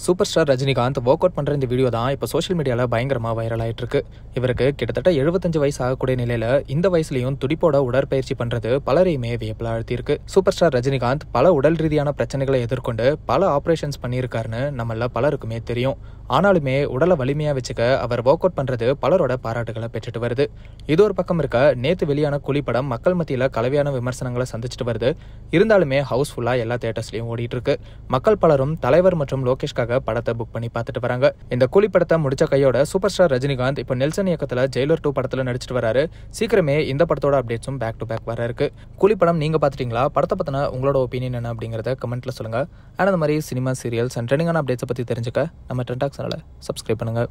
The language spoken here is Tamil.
Super star Rajinikanth work out பண்ணுற இந்த வீடியோ தான் இப்போ சோஷியல் மீடியாவில் பயங்கரமாக வைரல் ஆகிட்டு இருக்கு. இவருக்கு கிட்டத்தட்ட 75 வயசு ஆகக்கூடிய நிலையில் இந்த வயசுலையும் துடிப்போட உடற்பயிற்சி பண்ணுறது பலரையுமே வியப்பில் ஆழ்த்தியிருக்கு. சூப்பர் ஸ்டார் ரஜினிகாந்த் பல உடல் ரீதியான பிரச்சனைகளை எதிர்கொண்டு பல ஆப்ரேஷன்ஸ் பண்ணியிருக்காருன்னு நம்மள பலருக்குமே தெரியும். ஆனாலுமே உடலை வலிமையாக வச்சுக்க அவர் ஒர்க் அவுட் பண்ணுறது பலரோட பாராட்டுகளை பெற்றுட்டு வருது. இது ஒரு பக்கம் இருக்க, நேற்று வெளியான கூலி படம் மக்கள் மத்தியில் கலவையான விமர்சனங்களை சந்திச்சுட்டு வருது. இருந்தாலுமே ஹவுஸ்ஃபுல்லாக எல்லா தியேட்டர்ஸ்லையும் ஓடிட்டு இருக்கு. மக்கள் பலரும் தலைவர் மற்றும் லோகேஷ்காக படத்தை புக் பண்ணி பார்த்துட்டு வராங்க. இந்த கூலி படத்தை முடிச்ச கையோட சூப்பர் ஸ்டார் ரஜினிகாந்த் இப்போ நெல்சன் இயக்கத்தில் ஜெயிலர் 2 படத்தில் நடிச்சிட்டு வராரு. சீக்கிரமே இந்த படத்தோட அப்டேட்ஸும் பேக் டு பேக் வர இருக்கு. கூலி படம் நீங்க பாத்துட்டீங்களா? படத்தை பத்தின உங்களோட ஒப்பீனியன் என்ன அப்படிங்கறத கமெண்ட்ல சொல்லுங்க. அந்த மாதிரி சினிமா, சீரியல்ஸ் அண்ட் ட்ரெண்டிங்கான அப்டேட்ஸை பத்தி தெரிஞ்சுக்க நம்ம ட்ரெண்டாக் சேனலை சப்ஸ்கிரைப் பண்ணுங்க.